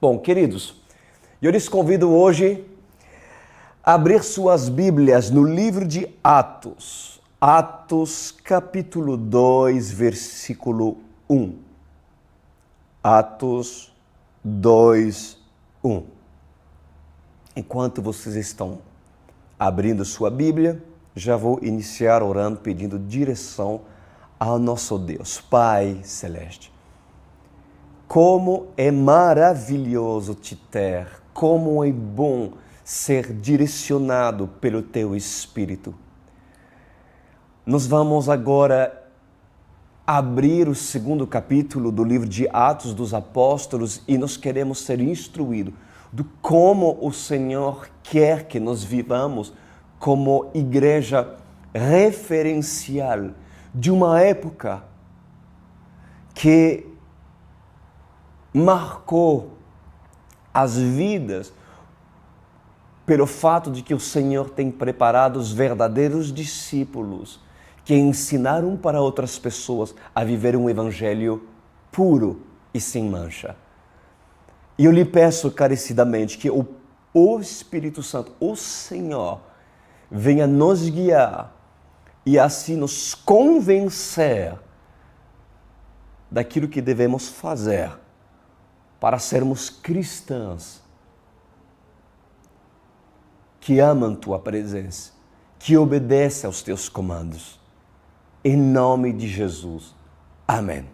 Bom, queridos, eu lhes convido hoje a abrir suas Bíblias no livro de Atos. Atos, capítulo 2, versículo 1. Atos 2, 1. Enquanto vocês estão abrindo sua Bíblia, já vou iniciar orando, pedindo direção ao nosso Deus, Pai Celeste. Como é maravilhoso te ter, como é bom ser direcionado pelo Teu Espírito. Nós vamos agora abrir o segundo capítulo do livro de Atos dos Apóstolos e nós queremos ser instruídos de como o Senhor quer que nós vivamos como igreja referencial de uma época que marcou as vidas pelo fato de que o Senhor tem preparado os verdadeiros discípulos que ensinaram para outras pessoas a viver um evangelho puro e sem mancha. E eu lhe peço carecidamente que o Espírito Santo, o Senhor, venha nos guiar e assim nos convencer daquilo que devemos fazer para sermos cristãos que amam Tua presença, que obedecem aos Teus comandos. Em nome de Jesus. Amém.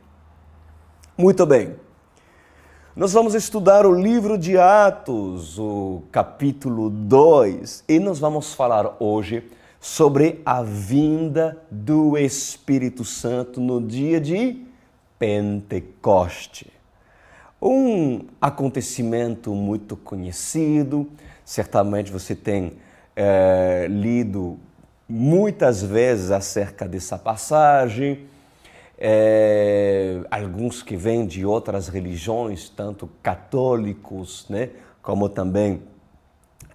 Muito bem. Nós vamos estudar o livro de Atos, o capítulo 2, e nós vamos falar hoje sobre a vinda do Espírito Santo no dia de Pentecoste. Um acontecimento muito conhecido, certamente você tem lido muitas vezes acerca dessa passagem. Alguns que vêm de outras religiões, tanto católicos, como também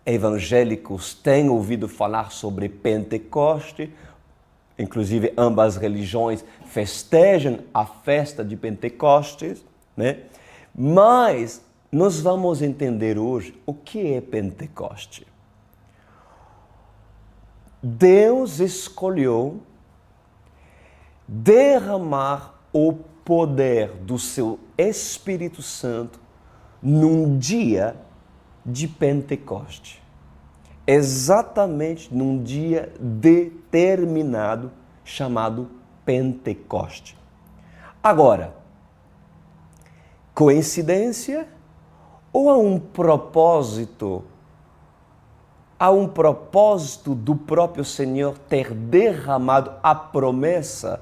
evangélicos, têm ouvido falar sobre Pentecoste. Inclusive, ambas religiões festejam a festa de Pentecostes, Mas nós vamos entender hoje o que é Pentecoste. Deus escolheu derramar o poder do seu Espírito Santo num dia de Pentecoste. Exatamente num dia determinado chamado Pentecoste. Agora, coincidência ou há um propósito? Há um propósito do próprio Senhor ter derramado a promessa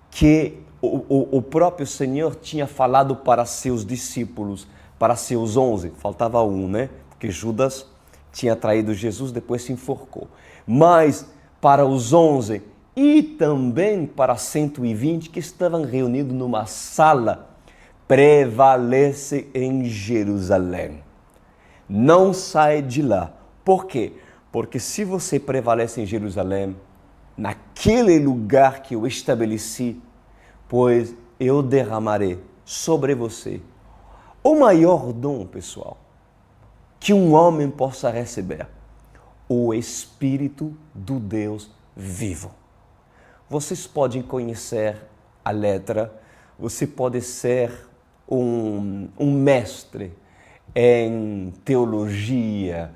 que o próprio Senhor tinha falado para seus discípulos, para seus 11. Faltava um, Porque Judas tinha traído Jesus, depois se enforcou. Mas para os 11 e também para 120 que estavam reunidos numa sala, prevalece em Jerusalém. Não sai de lá. Por quê? Porque se você prevalece em Jerusalém, naquele lugar que eu estabeleci, pois eu derramarei sobre você o maior dom, pessoal, que um homem possa receber, o Espírito do Deus vivo. Vocês podem conhecer a letra, você pode ser um mestre em teologia,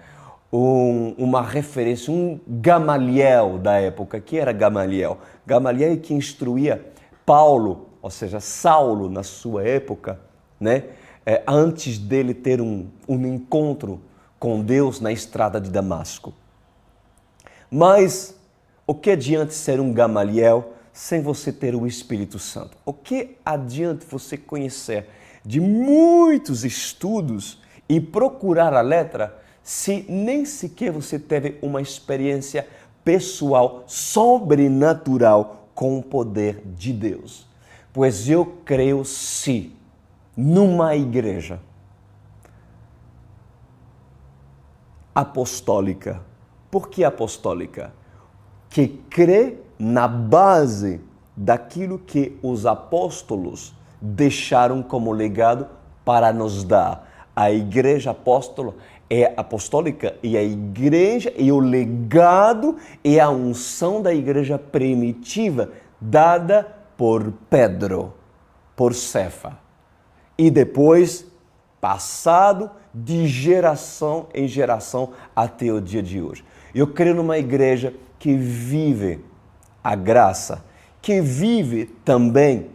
uma referência, um Gamaliel da época. Que era Gamaliel? Gamaliel é quem instruía Paulo, ou seja, Saulo na sua época, antes dele ter um encontro com Deus na estrada de Damasco. Mas o que adianta ser um Gamaliel sem você ter o Espírito Santo? O que adianta você conhecer de muitos estudos e procurar a letra se nem sequer você teve uma experiência pessoal, sobrenatural com o poder de Deus? Pois eu creio sim numa igreja apostólica. Por que apostólica? Que crê na base daquilo que os apóstolos deixaram como legado para nos dar a igreja apostólica e a igreja e o legado e a unção da igreja primitiva dada por Pedro, por Cefa. E depois, passado de geração em geração até o dia de hoje. Eu creio numa igreja que vive a graça, que vive também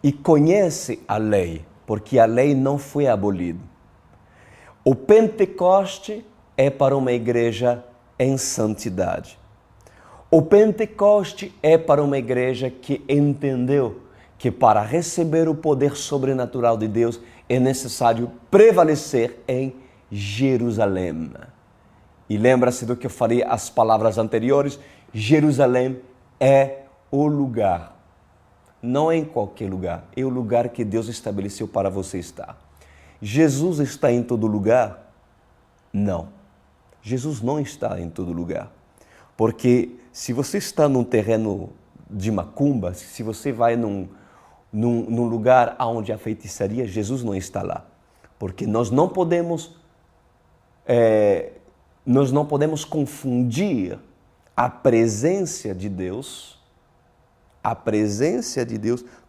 e conhece a lei, porque a lei não foi abolida. O Pentecoste é para uma igreja em santidade. O Pentecoste é para uma igreja que entendeu que para receber o poder sobrenatural de Deus é necessário prevalecer em Jerusalém. E lembra-se do que eu falei as palavras anteriores, Jerusalém é o lugar. Não é em qualquer lugar, é o lugar que Deus estabeleceu para você estar. Jesus está em todo lugar? Não. Jesus não está em todo lugar. Porque se você está num terreno de macumba, se você vai num lugar onde há feitiçaria, Jesus não está lá. Porque nós não podemos confundir a presença de Deus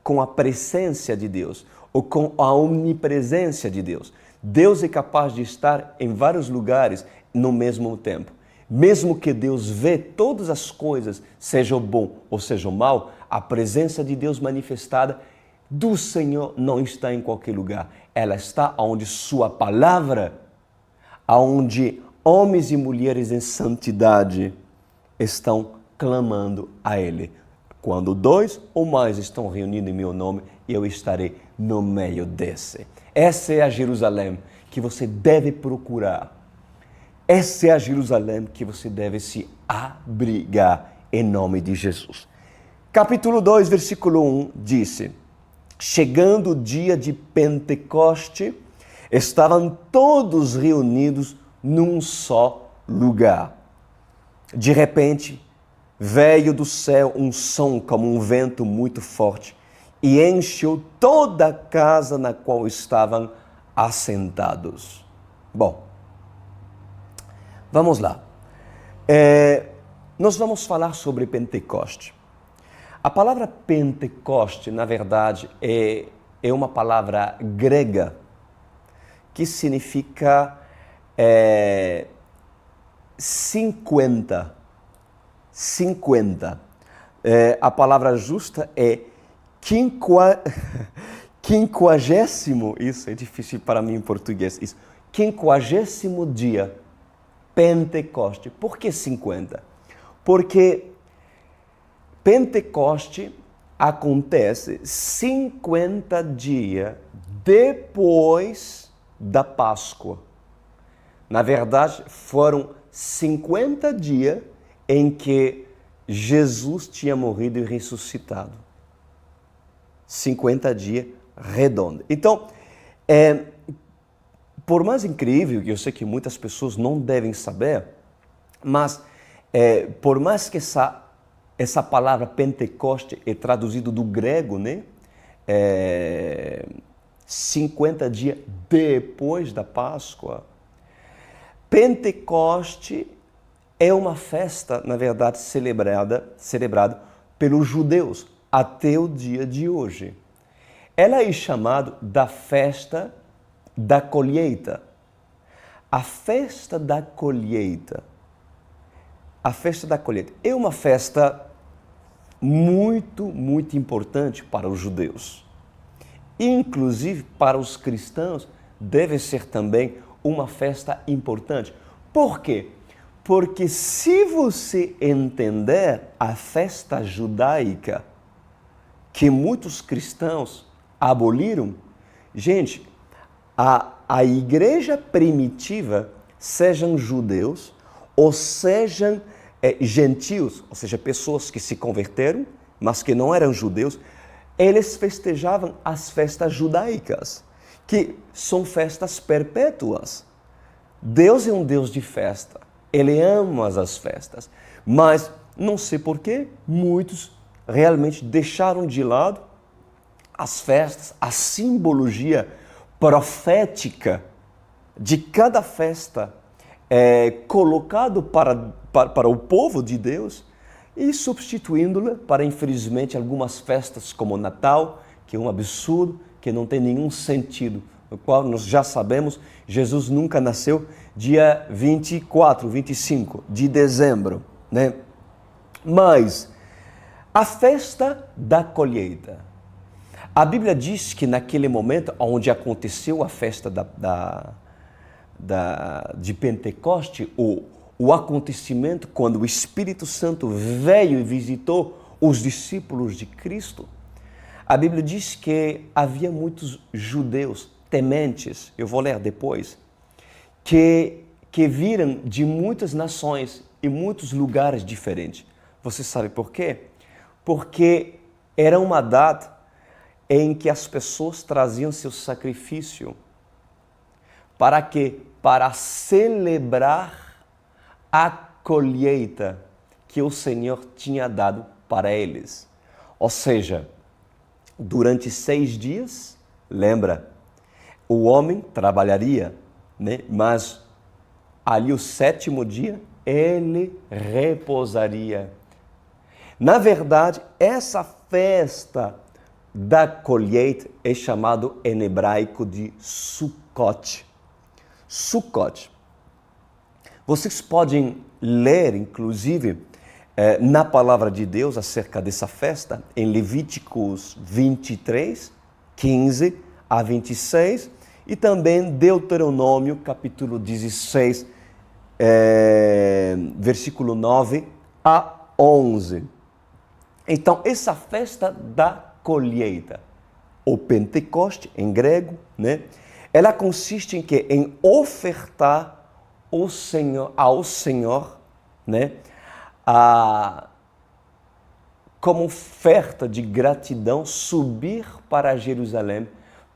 com a presença de Deus ou com a onipresença de Deus. Deus é capaz de estar em vários lugares no mesmo tempo. Mesmo que Deus vê todas as coisas, seja bom ou seja mal, a presença de Deus manifestada do Senhor não está em qualquer lugar. Ela está onde sua palavra, onde homens e mulheres em santidade estão clamando a Ele. Quando 2 ou mais estão reunidos em meu nome, eu estarei no meio desse. Essa é a Jerusalém que você deve procurar. Essa é a Jerusalém que você deve se abrigar em nome de Jesus. Capítulo 2, versículo 1 disse: chegando o dia de Pentecoste, estavam todos reunidos num só lugar. De repente, veio do céu um som como um vento muito forte e encheu toda a casa na qual estavam assentados. Bom, vamos lá. Nós vamos falar sobre Pentecoste. A palavra Pentecoste, na verdade, é uma palavra grega que significa 50. A palavra justa é quinquagésimo, isso é difícil para mim em português, isso, 50º dia, Pentecoste. Por que 50? Porque Pentecoste acontece 50 dias depois da Páscoa. Na verdade, foram 50 dias em que Jesus tinha morrido e ressuscitado. 50 dias redondo. Então, por mais incrível, que eu sei que muitas pessoas não devem saber, mas por mais que essa palavra Pentecoste é traduzida do grego, né? 50 dias depois da Páscoa, Pentecoste é uma festa, na verdade, celebrada pelos judeus até o dia de hoje. Ela é chamada da festa da colheita. A festa da colheita. A festa da colheita é uma festa muito, muito importante para os judeus. Inclusive, para os cristãos, deve ser também uma festa importante. Por quê? Porque se você entender a festa judaica que muitos cristãos aboliram, gente, a igreja primitiva, sejam judeus ou sejam gentios, ou seja, pessoas que se converteram, mas que não eram judeus, eles festejavam as festas judaicas, que são festas perpétuas. Deus é um Deus de festa. Ele ama as festas, mas não sei porquê, muitos realmente deixaram de lado as festas, a simbologia profética de cada festa colocado para o povo de Deus e substituindo-la para, infelizmente, algumas festas como o Natal, que é um absurdo, que não tem nenhum sentido, no qual nós já sabemos, Jesus nunca nasceu dia 24, 25 de dezembro, né? Mas a festa da colheita. A Bíblia diz que naquele momento onde aconteceu a festa de Pentecoste, o acontecimento quando o Espírito Santo veio e visitou os discípulos de Cristo, a Bíblia diz que havia muitos judeus tementes, eu vou ler depois, que viram de muitas nações e muitos lugares diferentes. Você sabe por quê? Porque era uma data em que as pessoas traziam seu sacrifício. Para quê? Para celebrar a colheita que o Senhor tinha dado para eles. Ou seja, durante 6 dias, lembra, o homem trabalharia, né? Mas ali o 7º dia, ele repousaria. Na verdade, essa festa da colheita é chamado em hebraico de Sukkot. Sukkot. Vocês podem ler, inclusive, na palavra de Deus acerca dessa festa, em Levíticos 23, 15 a 26, e também Deuteronômio, capítulo 16, versículo 9 a 11. Então, essa festa da colheita, o Pentecoste em grego, né? Ela consiste em quê? Em ofertar ao Senhor, né? Como oferta de gratidão, subir para Jerusalém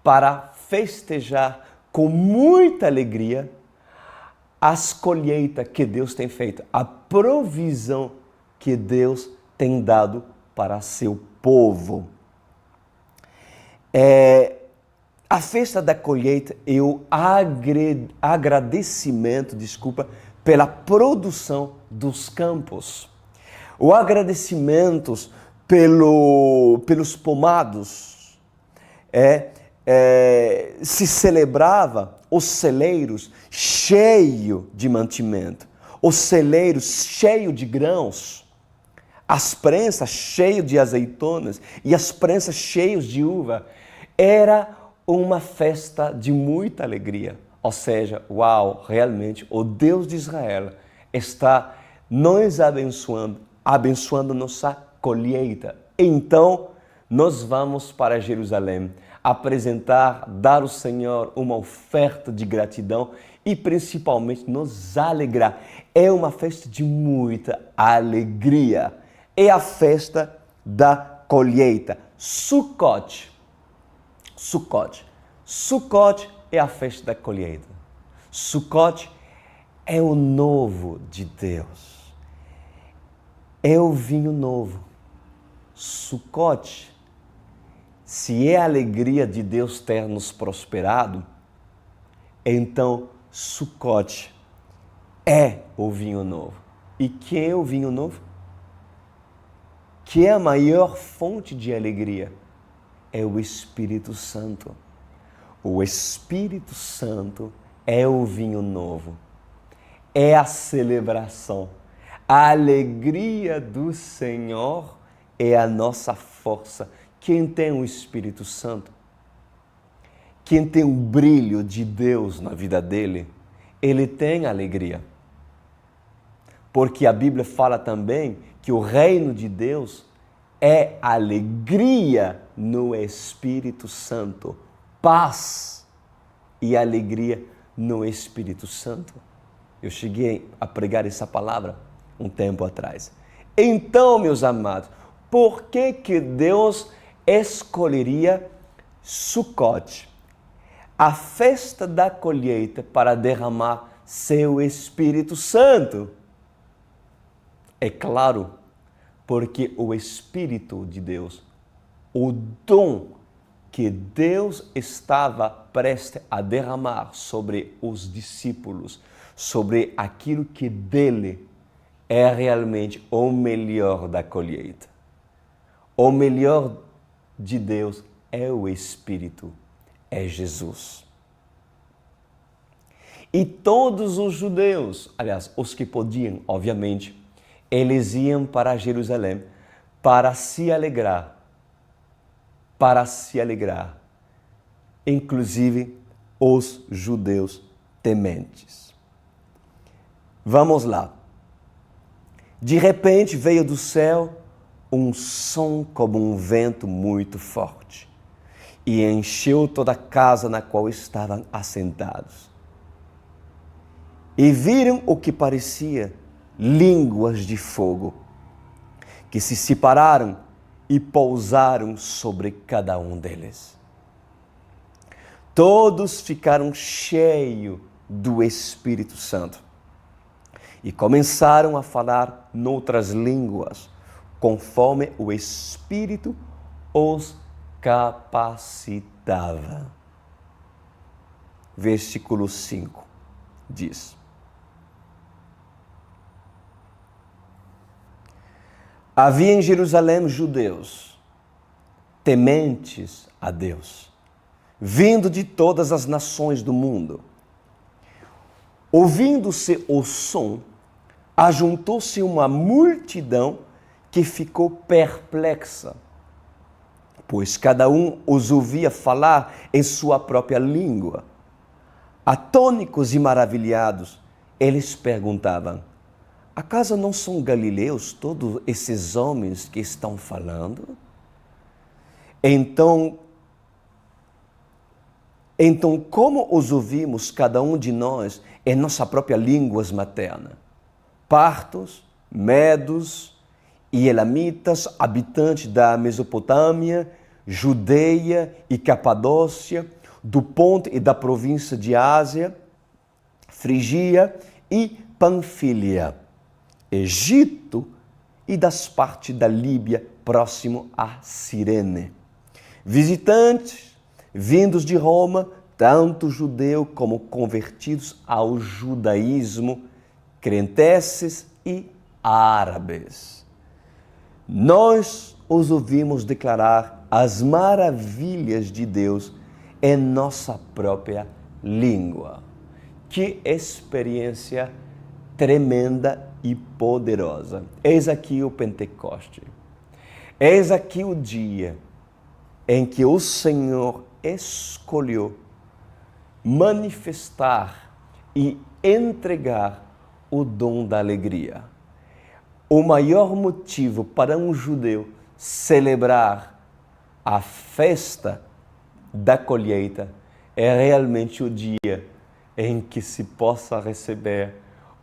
para festejar com muita alegria as colheitas que Deus tem feito, a provisão que Deus tem dado para seu povo. A festa da colheita é o agradecimento, pela produção dos campos. O agradecimento pelos pomados. Se celebrava os celeiros cheios de mantimento, os celeiros cheios de grãos, as prensas cheias de azeitonas e as prensas cheias de uva. Era uma festa de muita alegria. Ou seja, uau, realmente o Deus de Israel está nos abençoando nossa colheita. Então, nós vamos para Jerusalém apresentar, dar ao Senhor uma oferta de gratidão e principalmente nos alegrar. É uma festa de muita alegria. É a festa da colheita. Sukkot. Sukkot. Sukkot é a festa da colheita. Sukkot é o novo de Deus. É o vinho novo. Sukkot, se é a alegria de Deus ter nos prosperado, então Sukkot é o vinho novo. E que é o vinho novo? Que é a maior fonte de alegria? É o Espírito Santo. O Espírito Santo é o vinho novo. É a celebração. A alegria do Senhor é a nossa força. Quem tem o Espírito Santo, quem tem o brilho de Deus na vida dele, ele tem alegria. Porque a Bíblia fala também que o reino de Deus é alegria no Espírito Santo, paz e alegria no Espírito Santo. Eu cheguei a pregar essa palavra um tempo atrás. Então, meus amados, por que Deus escolheria Sukkot, a festa da colheita, para derramar seu Espírito Santo? É claro, porque o Espírito de Deus, o dom que Deus estava prestes a derramar sobre os discípulos, sobre aquilo que dele é realmente o melhor da colheita. O melhor de Deus é o Espírito, é Jesus. E todos os judeus, aliás, os que podiam, obviamente, eles iam para Jerusalém para se alegrar, inclusive os judeus tementes. Vamos lá. De repente veio do céu um som como um vento muito forte e encheu toda a casa na qual estavam assentados. E viram o que parecia línguas de fogo, que se separaram e pousaram sobre cada um deles. Todos ficaram cheios do Espírito Santo e começaram a falar noutras línguas, conforme o Espírito os capacitava. Versículo 5 diz: havia em Jerusalém judeus, tementes a Deus, vindo de todas as nações do mundo. Ouvindo-se o som, ajuntou-se uma multidão que ficou perplexa, pois cada um os ouvia falar em sua própria língua. Atônicos e maravilhados, eles perguntavam: acaso não são galileus todos esses homens que estão falando? Então, como os ouvimos cada um de nós em nossa própria língua materna? Partos, medos e elamitas, habitantes da Mesopotâmia, Judeia e Capadócia, do Ponto e da província de Ásia, Frigia e Panfília, Egito e das partes da Líbia próximo a Cirene. Visitantes vindos de Roma, tanto judeus como convertidos ao judaísmo, crenteces e árabes. Nós os ouvimos declarar as maravilhas de Deus em nossa própria língua. Que experiência tremenda e poderosa. Eis aqui o Pentecoste. Eis aqui o dia em que o Senhor escolheu manifestar e entregar o dom da alegria. O maior motivo para um judeu celebrar a festa da colheita é realmente o dia em que se possa receber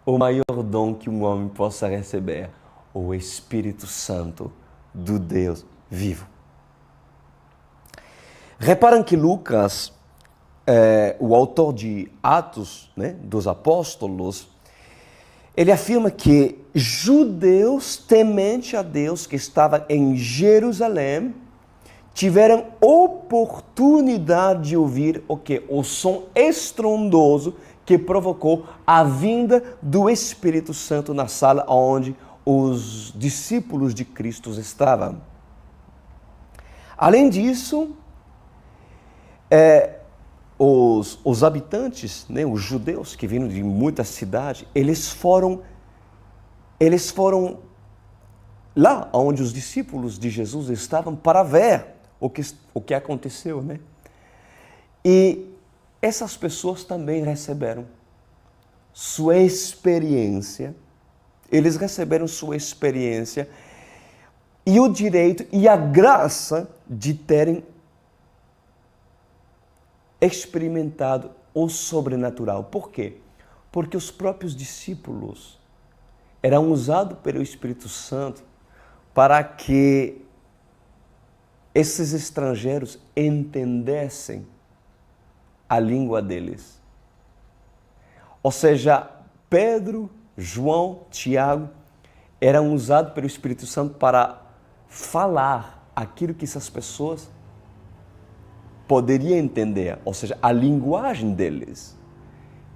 o maior dom que um homem possa receber, o Espírito Santo do Deus vivo. Reparam que Lucas, o autor de Atos, dos Apóstolos, ele afirma que judeus tementes a Deus que estavam em Jerusalém tiveram oportunidade de ouvir o que? O som estrondoso que provocou a vinda do Espírito Santo na sala onde os discípulos de Cristo estavam. Além disso, os habitantes, os judeus que vinham de muitas cidades, eles foram lá onde os discípulos de Jesus estavam para ver o que aconteceu, E essas pessoas também receberam sua experiência, eles receberam sua experiência e o direito e a graça de terem experimentado o sobrenatural. Por quê? Porque os próprios discípulos eram usados pelo Espírito Santo para que esses estrangeiros entendessem a língua deles. Ou seja, Pedro, João, Tiago eram usados pelo Espírito Santo para falar aquilo que essas pessoas poderia entender, ou seja, a linguagem deles,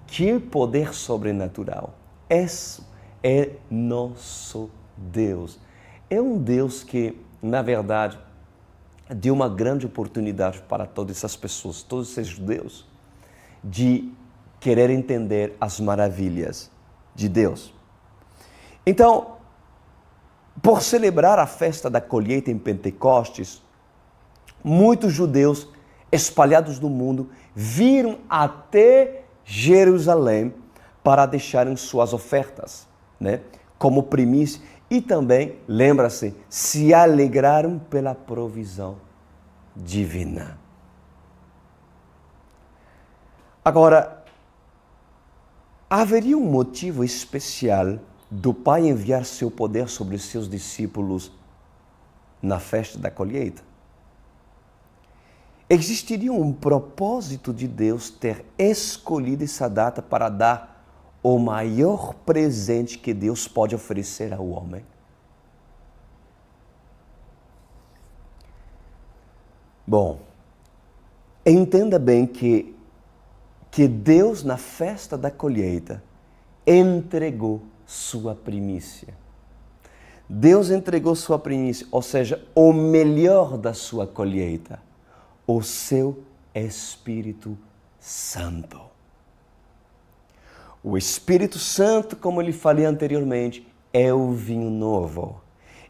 que o poder sobrenatural, esse é nosso Deus. É um Deus que, na verdade, deu uma grande oportunidade para todas essas pessoas, todos esses judeus, de querer entender as maravilhas de Deus. Então, por celebrar a festa da colheita em Pentecostes, muitos judeus espalhados no mundo viram até Jerusalém para deixarem suas ofertas, né, como primícia, e também, lembra-se, se alegraram pela provisão divina. Agora, haveria um motivo especial do Pai enviar seu poder sobre os seus discípulos na festa da colheita? Existiria um propósito de Deus ter escolhido essa data para dar o maior presente que Deus pode oferecer ao homem? Bom, entenda bem que Deus, na festa da colheita, entregou sua primícia. Deus entregou sua primícia, ou seja, o melhor da sua colheita, o seu Espírito Santo. O Espírito Santo, como eu lhe falei anteriormente, é o vinho novo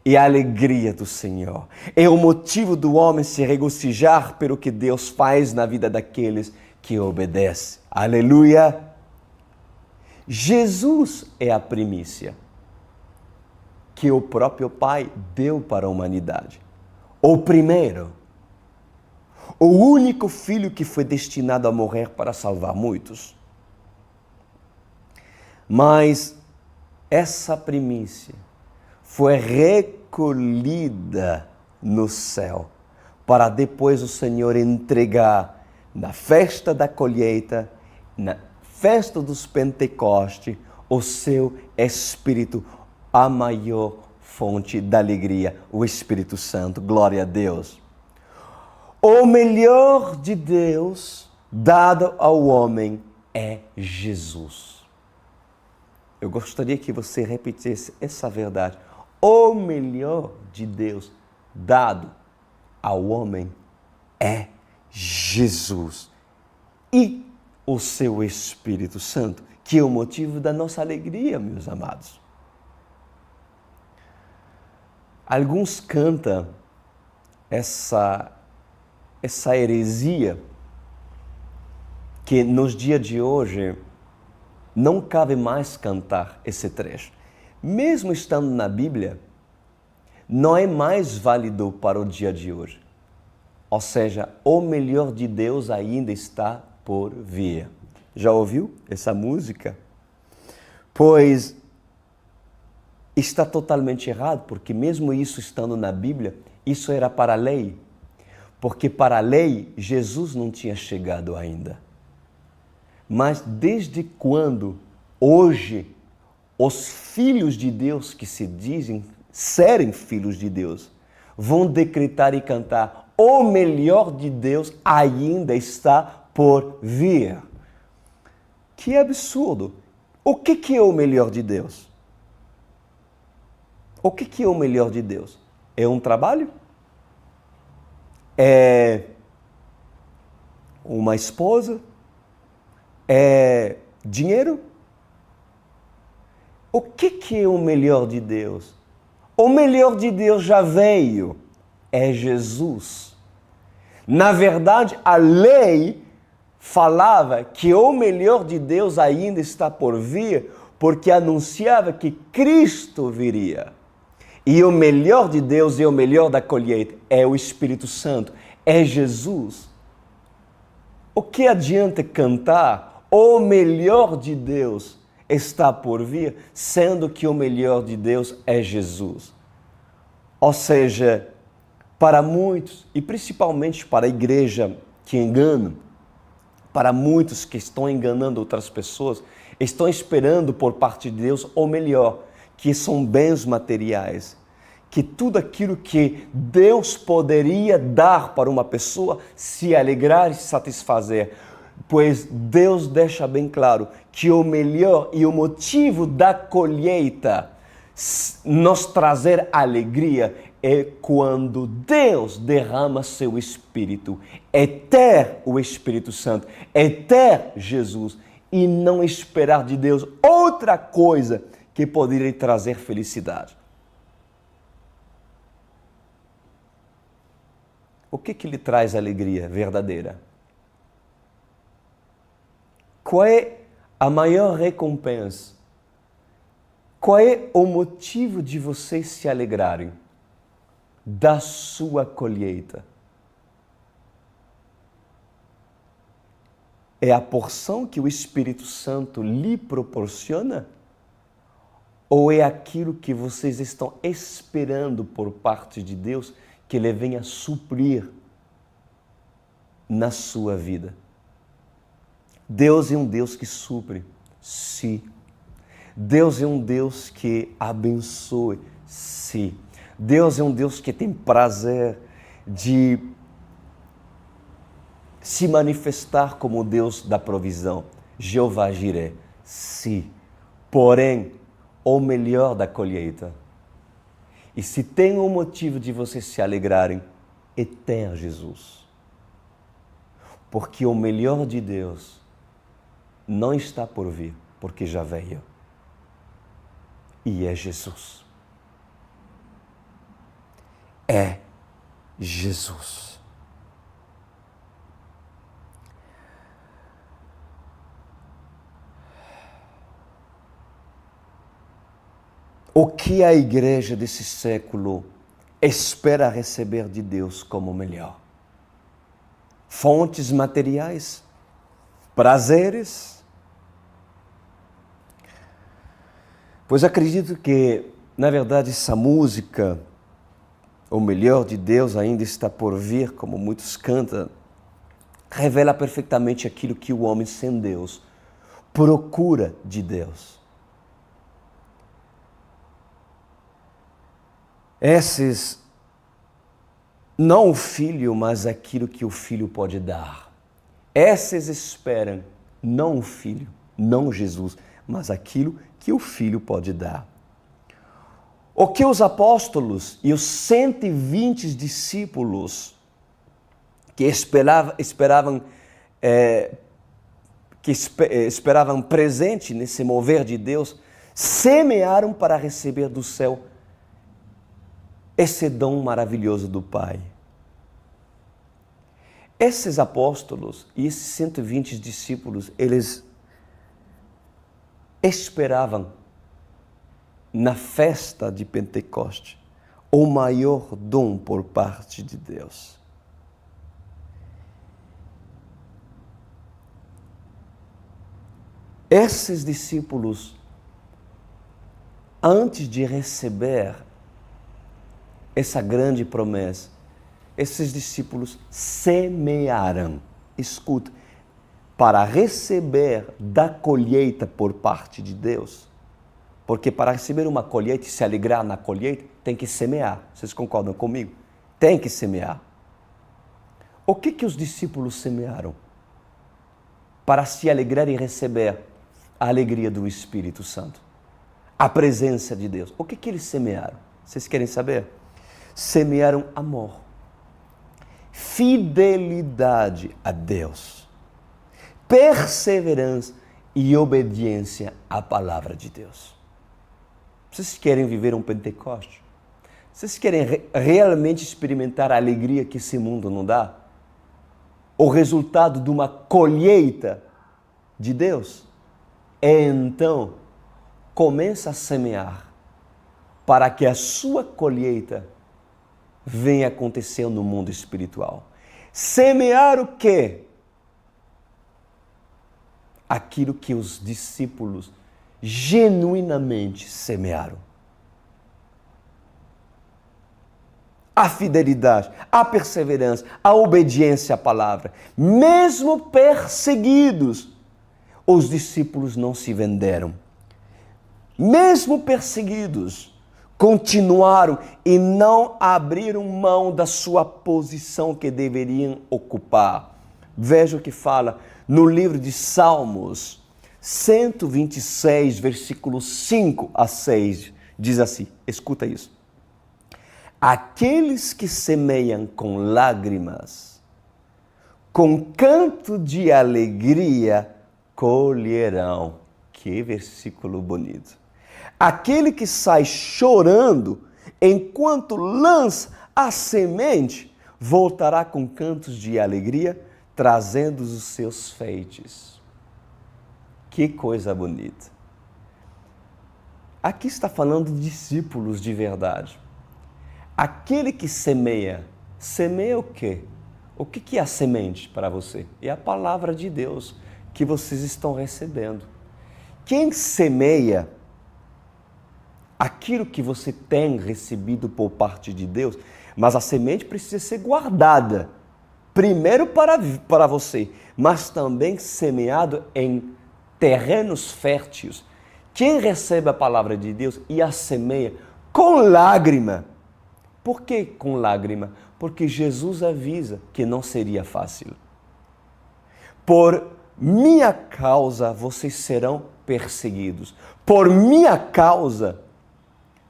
e a alegria do Senhor. É o motivo do homem se regozijar pelo que Deus faz na vida daqueles que obedecem. Aleluia! Jesus é a primícia que o próprio Pai deu para a humanidade. O primeiro, o único filho que foi destinado a morrer para salvar muitos. Mas essa primícia foi recolhida no céu para depois o Senhor entregar na festa da colheita, na festa dos Pentecostes, o seu Espírito, a maior fonte da alegria, o Espírito Santo. Glória a Deus. O melhor de Deus dado ao homem é Jesus. Eu gostaria que você repetisse essa verdade. O melhor de Deus dado ao homem é Jesus. E o seu Espírito Santo, que é o motivo da nossa alegria, meus amados. Alguns cantam essa heresia que nos dias de hoje não cabe mais cantar esse trecho. Mesmo estando na Bíblia, não é mais válido para o dia de hoje. Ou seja, o melhor de Deus ainda está por vir. Já ouviu essa música? Pois está totalmente errado, porque mesmo isso estando na Bíblia, isso era para a lei. Porque para a lei, Jesus não tinha chegado ainda. Mas desde quando, hoje, os filhos de Deus, que se dizem serem filhos de Deus, vão decretar e cantar: o melhor de Deus ainda está por vir. Que absurdo! O que é o melhor de Deus? O que é o melhor de Deus? É um trabalho? É uma esposa? É dinheiro? O que é o melhor de Deus? O melhor de Deus já veio. É Jesus. Na verdade, a lei falava que o melhor de Deus ainda está por vir, porque anunciava que Cristo viria. E o melhor de Deus e o melhor da colheita é o Espírito Santo, é Jesus. O que adianta cantar o melhor de Deus está por vir, sendo que o melhor de Deus é Jesus? Ou seja, para muitos, e principalmente para a igreja que engana, para muitos que estão enganando outras pessoas, estão esperando por parte de Deus o melhor, que são bens materiais, que tudo aquilo que Deus poderia dar para uma pessoa se alegrar e se satisfazer. Pois Deus deixa bem claro que o melhor e o motivo da colheita nos trazer alegria é quando Deus derrama seu Espírito, é ter o Espírito Santo, é ter Jesus e não esperar de Deus outra coisa que poderia lhe trazer felicidade. O que lhe traz alegria verdadeira? Qual é a maior recompensa? Qual é o motivo de vocês se alegrarem da sua colheita? É a porção que o Espírito Santo lhe proporciona? Ou é aquilo que vocês estão esperando por parte de Deus que Ele venha suprir na sua vida? Deus é um Deus que supre, sim. Deus é um Deus que abençoe, sim. Deus é um Deus que tem prazer de se manifestar como o Deus da provisão. Jeová Jireh, sim. Porém, o melhor da colheita. E se tem um motivo de vocês se alegrarem, é ter Jesus. Porque o melhor de Deus não está por vir, porque já veio. E é Jesus. É Jesus. O que a igreja desse século espera receber de Deus como melhor? Fontes materiais? Prazeres? Pois acredito que, na verdade, essa música, o melhor de Deus ainda está por vir, como muitos cantam, revela perfeitamente aquilo que o homem sem Deus procura de Deus. Esses, não o filho, mas aquilo que o filho pode dar. Esses esperam, não o filho, não Jesus, mas aquilo que o filho pode dar. O que os apóstolos e os 120 discípulos que esperavam presente nesse mover de Deus, semearam para receber do céu esse dom maravilhoso do Pai. Esses apóstolos e esses 120 discípulos, eles esperavam na festa de Pentecoste o maior dom por parte de Deus. Esses discípulos, antes de receber essa grande promessa, esses discípulos semearam. Escuta, para receber da colheita por parte de Deus, porque para receber uma colheita e se alegrar na colheita, tem que semear. Vocês concordam comigo? Tem que semear. O que os discípulos semearam? Para se alegrar e receber a alegria do Espírito Santo, a presença de Deus. O que eles semearam? Vocês querem saber? Semearam amor, fidelidade a Deus, perseverança e obediência à palavra de Deus. Vocês querem viver um Pentecoste? Vocês querem realmente experimentar a alegria que esse mundo não dá? O resultado de uma colheita de Deus? Então, começa a semear para que a sua colheita venha acontecer no mundo espiritual. Semear o quê? Aquilo que os discípulos genuinamente semearam. A fidelidade, a perseverança, a obediência à palavra. Mesmo perseguidos, os discípulos não se venderam. Mesmo perseguidos, continuaram e não abriram mão da sua posição que deveriam ocupar. Veja o que fala no livro de Salmos 126, versículos 5 a 6. Diz assim, escuta isso. Aqueles que semeiam com lágrimas, com canto de alegria, colherão. Que versículo bonito. Aquele que sai chorando, enquanto lança a semente, voltará com cantos de alegria, trazendo os seus feites. Que coisa bonita. Aqui está falando de discípulos de verdade. Aquele que semeia, semeia o quê? O que é a semente para você? É a palavra de Deus que vocês estão recebendo. Quem semeia aquilo que você tem recebido por parte de Deus, mas a semente precisa ser guardada, primeiro para você, mas também semeado em terrenos férteis. Quem recebe a palavra de Deus e a semeia com lágrima. Por que com lágrima? Porque Jesus avisa que não seria fácil. Por minha causa vocês serão perseguidos. Por minha causa,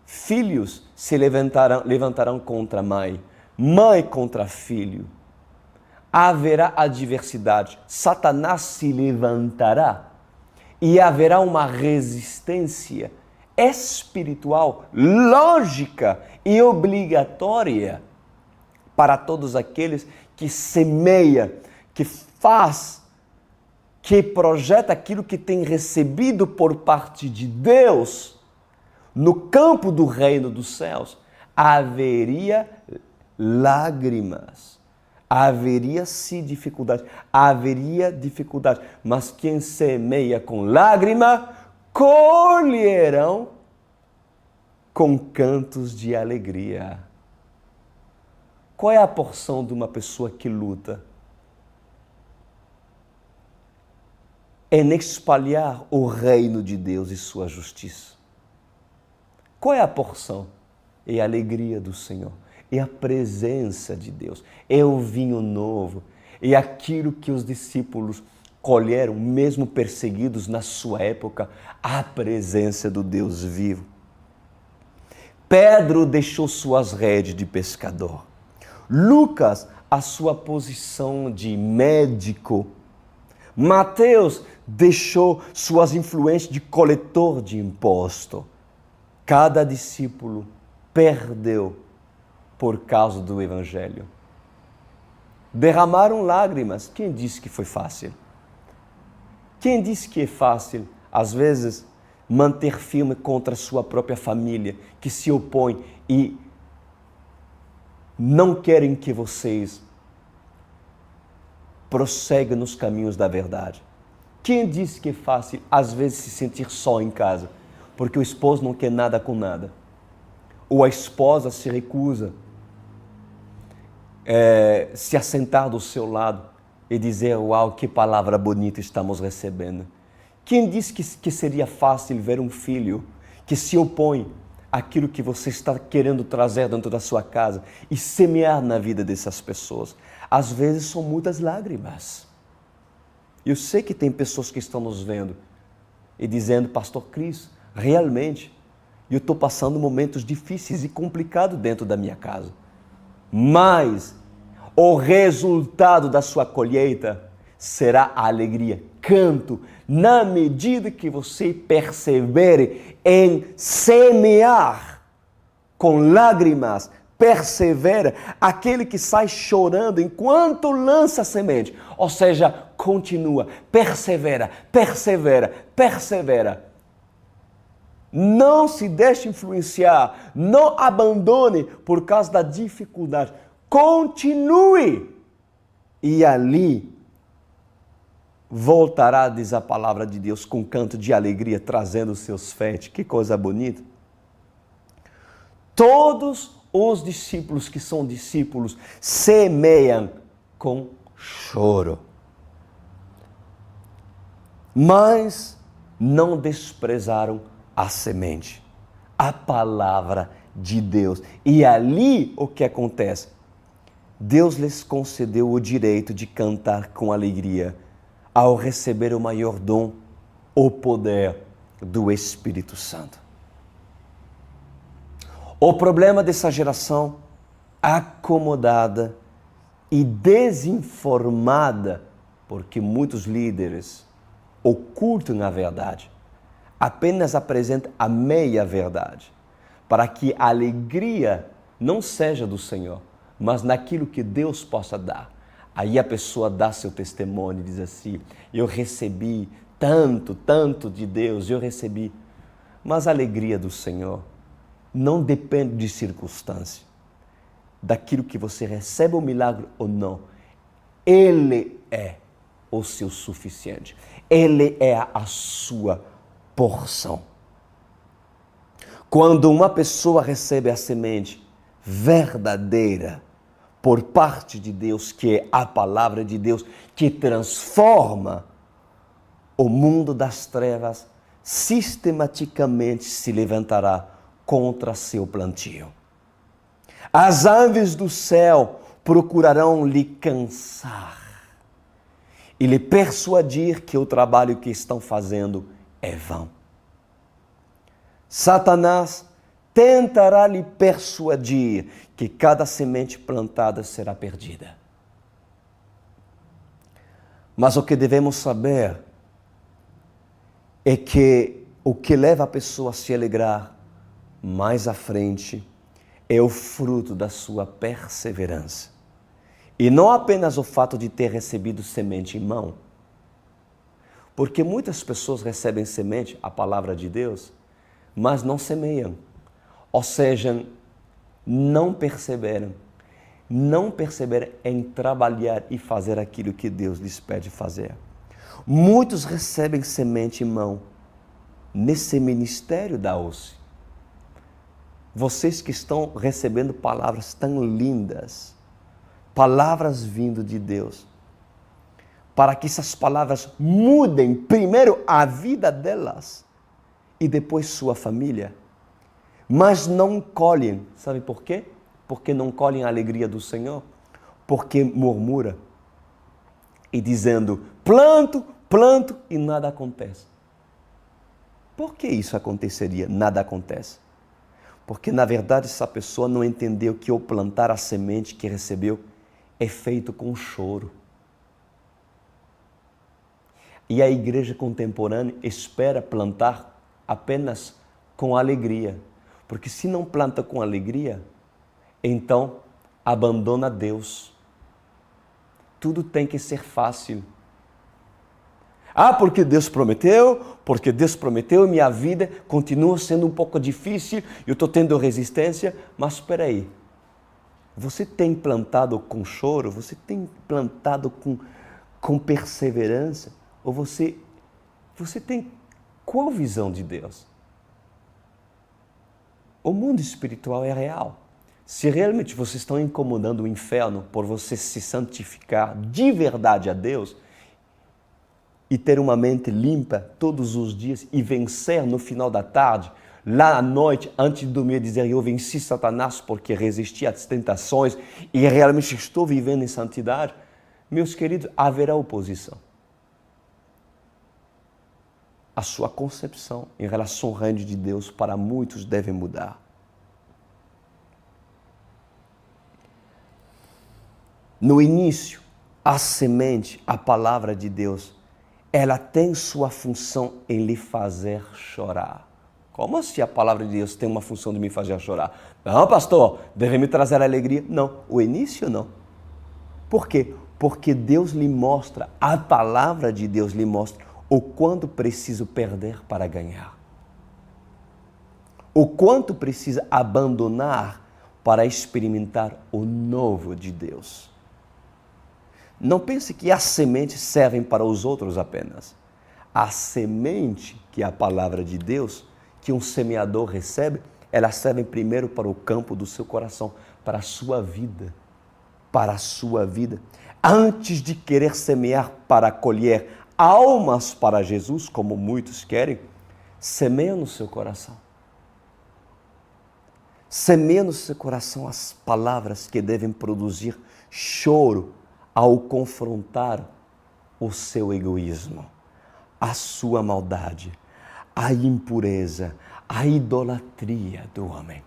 filhos se levantarão contra mãe, mãe contra filho. Haverá adversidade, Satanás se levantará e haverá uma resistência espiritual, lógica e obrigatória para todos aqueles que semeia, que faz, que projeta aquilo que tem recebido por parte de Deus no campo do reino dos céus. Haveria lágrimas, haveria-se dificuldade, mas quem semeia com lágrima, colherão com cantos de alegria. Qual é a porção de uma pessoa que luta? Em espalhar o reino de Deus e sua justiça. Qual é a porção? É a alegria do Senhor, é a presença de Deus, é o vinho novo, é aquilo que os discípulos colheram, mesmo perseguidos na sua época, a presença do Deus vivo. Pedro deixou suas redes de pescador. Lucas, a sua posição de médico. Mateus deixou suas influências de coletor de imposto. Cada discípulo perdeu por causa do Evangelho. Derramaram lágrimas. Quem disse que foi fácil? Quem disse que é fácil, às vezes, manter firme contra a sua própria família, que se opõe e não querem que vocês prosseguam nos caminhos da verdade? Quem disse que é fácil, às vezes, se sentir só em casa, porque o esposo não quer nada com nada, ou a esposa se recusa se assentar do seu lado e dizer, uau, que palavra bonita estamos recebendo. Quem disse que seria fácil ver um filho que se opõe àquilo que você está querendo trazer dentro da sua casa e semear na vida dessas pessoas? Às vezes são muitas lágrimas. Eu sei que tem pessoas que estão nos vendo e dizendo, Pastor Cris, realmente eu estou passando momentos difíceis e complicados dentro da minha casa. Mas o resultado da sua colheita será a alegria, canto, na medida que você persevere em semear com lágrimas, persevera, aquele que sai chorando enquanto lança a semente, ou seja, continua, persevera. Não se deixe influenciar, não abandone por causa da dificuldade. Continue e ali voltará, diz a palavra de Deus, com canto de alegria, trazendo os seus feitos. Que coisa bonita. Todos os discípulos que são discípulos semeiam com choro. Mas não desprezaram a semente, a palavra de Deus. E ali o que acontece? Deus lhes concedeu o direito de cantar com alegria ao receber o maior dom, o poder do Espírito Santo. O problema dessa geração acomodada e desinformada, porque muitos líderes ocultam a verdade, apenas apresentam a meia verdade, para que a alegria não seja do Senhor, mas naquilo que Deus possa dar. Aí a pessoa dá seu testemunho e diz assim: eu recebi tanto de Deus, eu recebi. Mas a alegria do Senhor não depende de circunstância, daquilo que você recebe o milagre ou não. Ele é o seu suficiente. Ele é a sua porção. Quando uma pessoa recebe a semente verdadeira por parte de Deus, que é a palavra de Deus, que transforma o mundo das trevas, sistematicamente se levantará contra seu plantio. As aves do céu procurarão lhe cansar e lhe persuadir que o trabalho que estão fazendo é vão. Satanás tentará lhe persuadir que cada semente plantada será perdida. Mas o que devemos saber é que o que leva a pessoa a se alegrar mais à frente é o fruto da sua perseverança. E não apenas o fato de ter recebido semente em mão. Porque muitas pessoas recebem semente, a palavra de Deus, mas não semeiam. Ou seja, não perceberam em trabalhar e fazer aquilo que Deus lhes pede fazer. Muitos recebem semente em mão nesse ministério da OSE. Vocês que estão recebendo palavras tão lindas, palavras vindo de Deus, para que essas palavras mudem primeiro a vida delas e depois sua família. Mas não colhem, sabe por quê? Porque não colhem a alegria do Senhor, porque murmura e dizendo: planto e nada acontece. Por que isso aconteceria? Nada acontece. Porque na verdade essa pessoa não entendeu que ao plantar a semente que recebeu é feito com choro. E a igreja contemporânea espera plantar apenas com alegria. Porque se não planta com alegria, então abandona Deus. Tudo tem que ser fácil. Porque Deus prometeu e minha vida continua sendo um pouco difícil, eu estou tendo resistência, mas espera aí. Você tem plantado com choro? Você tem plantado com perseverança? Ou você tem qual visão de Deus? O mundo espiritual é real. Se realmente vocês estão incomodando o inferno por você se santificar de verdade a Deus e ter uma mente limpa todos os dias e vencer no final da tarde, lá à noite, antes de dormir, dizer: eu venci Satanás porque resisti às tentações e realmente estou vivendo em santidade, meus queridos, haverá oposição. A sua concepção em relação ao reino de Deus para muitos deve mudar. No início, a semente, a palavra de Deus, ela tem sua função em lhe fazer chorar. Como assim a palavra de Deus tem uma função de me fazer chorar? Não, pastor, deve me trazer alegria. Não, o início não. Por quê? Porque Deus lhe mostra, a palavra de Deus lhe mostra o quanto preciso perder para ganhar. O quanto precisa abandonar para experimentar o novo de Deus. Não pense que as sementes servem para os outros apenas. A semente, que é a palavra de Deus, que um semeador recebe, elas servem primeiro para o campo do seu coração, para a sua vida. Para a sua vida. Antes de querer semear para colher almas para Jesus, como muitos querem, semeia no seu coração. Semeia no seu coração as palavras que devem produzir choro ao confrontar o seu egoísmo, a sua maldade, a impureza, a idolatria do homem.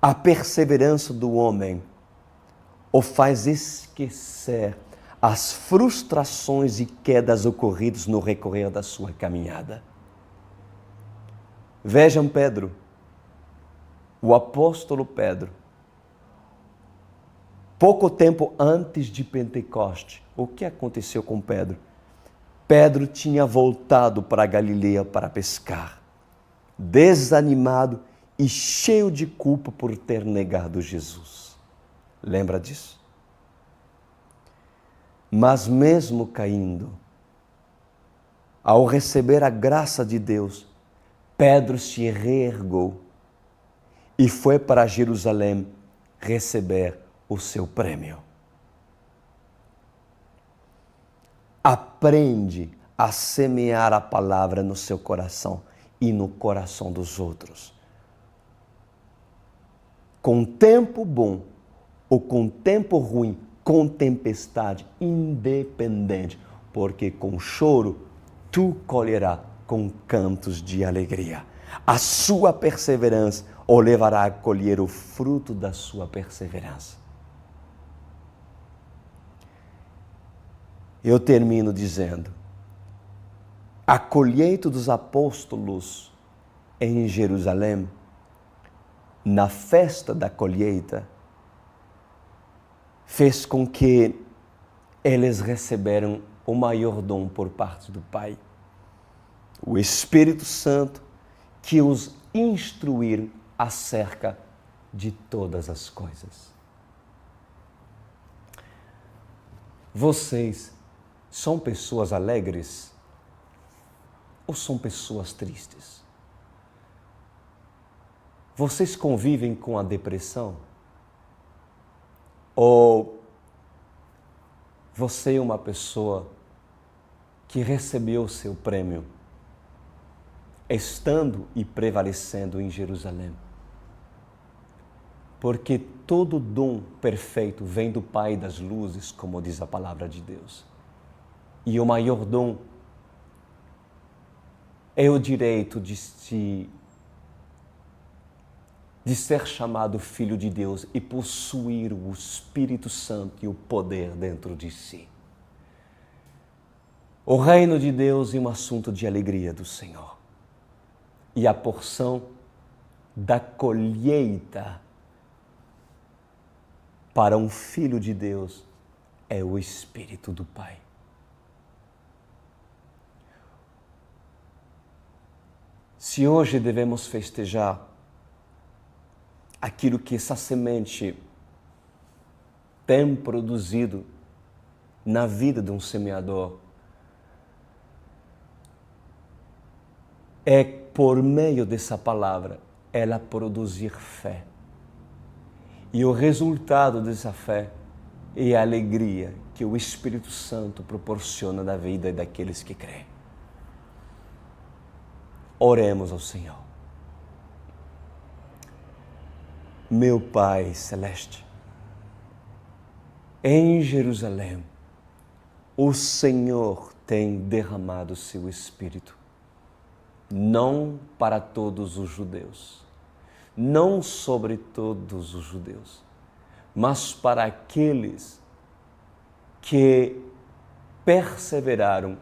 A perseverança do homem o faz esquecer as frustrações e quedas ocorridas no recorrer da sua caminhada. Vejam Pedro, o apóstolo Pedro, pouco tempo antes de Pentecoste, o que aconteceu com Pedro? Pedro tinha voltado para a Galileia para pescar, desanimado e cheio de culpa por ter negado Jesus. Lembra disso? Mas mesmo caindo, ao receber a graça de Deus, Pedro se reergueu e foi para Jerusalém receber o seu prêmio. Aprende a semear a palavra no seu coração e no coração dos outros. Com tempo bom ou com tempo ruim, com tempestade, independente, porque com choro tu colherás com cantos de alegria. A sua perseverança o levará a colher o fruto da sua perseverança. Eu termino dizendo, a colheita dos apóstolos em Jerusalém, na festa da colheita, fez com que eles receberam o maior dom por parte do Pai, o Espírito Santo, que os instruir acerca de todas as coisas. Vocês são pessoas alegres ou são pessoas tristes? Vocês convivem com a depressão? Ou você é uma pessoa que recebeu o seu prêmio estando e prevalecendo em Jerusalém? Porque todo dom perfeito vem do Pai das luzes, como diz a palavra de Deus. E o maior dom é o direito de ser chamado filho de Deus e possuir o Espírito Santo e o poder dentro de si. O reino de Deus é um assunto de alegria do Senhor. E a porção da colheita para um filho de Deus é o Espírito do Pai. Se hoje devemos festejar aquilo que essa semente tem produzido na vida de um semeador, é por meio dessa palavra ela produzir fé. E o resultado dessa fé é a alegria que o Espírito Santo proporciona na vida daqueles que creem. Oremos ao Senhor. Meu Pai Celeste, em Jerusalém, o Senhor tem derramado seu Espírito, não para todos os judeus, não sobre todos os judeus, mas para aqueles que perseveraram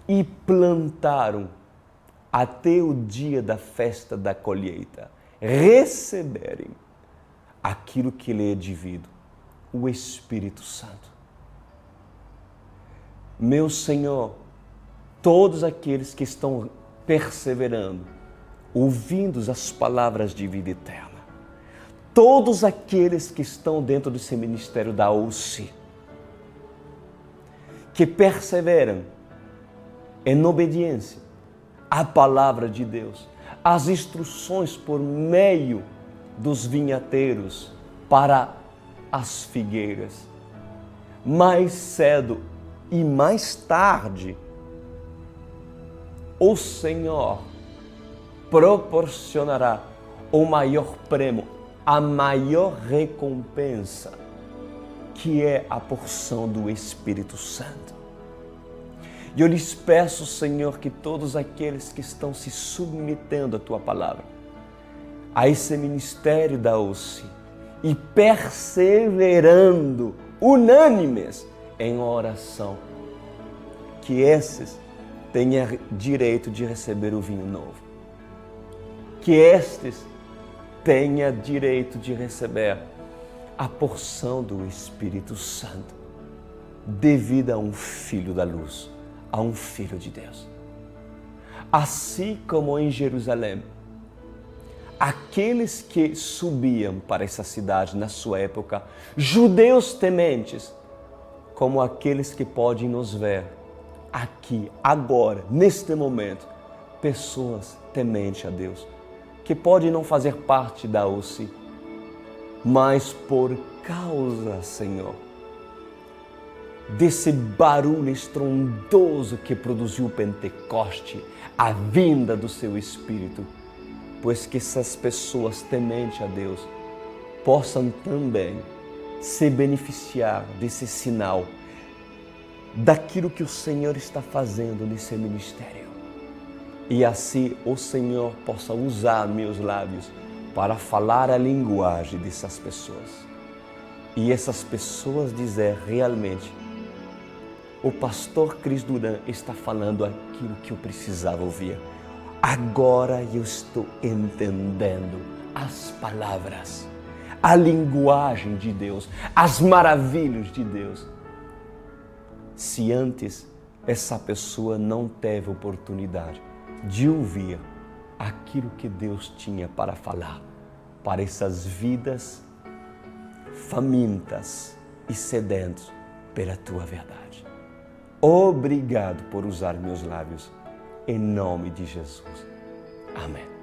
e plantaram até o dia da festa da colheita, receberem aquilo que lhe é devido, o Espírito Santo. Meu Senhor, todos aqueles que estão perseverando, ouvindo as palavras de vida eterna, todos aqueles que estão dentro desse ministério da OC, que perseveram em obediência à palavra de Deus, às instruções por meio dos vinhateiros para as figueiras. Mais cedo e mais tarde, o Senhor proporcionará o maior prêmio, a maior recompensa, que é a porção do Espírito Santo. E eu lhes peço, Senhor, que todos aqueles que estão se submetendo à Tua palavra, a esse ministério da OSCE, e perseverando, unânimes em oração, que esses tenham direito de receber o vinho novo. Que estes tenham direito de receber a porção do Espírito Santo, devida a um Filho da luz, a um Filho de Deus. Assim como em Jerusalém, aqueles que subiam para essa cidade na sua época, judeus tementes, como aqueles que podem nos ver aqui, agora, neste momento, pessoas tementes a Deus, que podem não fazer parte da OSCE, mas por causa, Senhor, desse barulho estrondoso que produziu o Pentecoste, a vinda do Seu Espírito, pois que essas pessoas tementes a Deus possam também se beneficiar desse sinal, daquilo que o Senhor está fazendo nesse ministério. E assim o Senhor possa usar meus lábios para falar a linguagem dessas pessoas. E essas pessoas dizer realmente, o pastor Cris Duran está falando aquilo que eu precisava ouvir. Agora eu estou entendendo as palavras, a linguagem de Deus, as maravilhas de Deus. Se antes essa pessoa não teve oportunidade de ouvir aquilo que Deus tinha para falar para essas vidas famintas e sedentas pela Tua verdade. Obrigado por usar meus lábios, em nome de Jesus. Amém.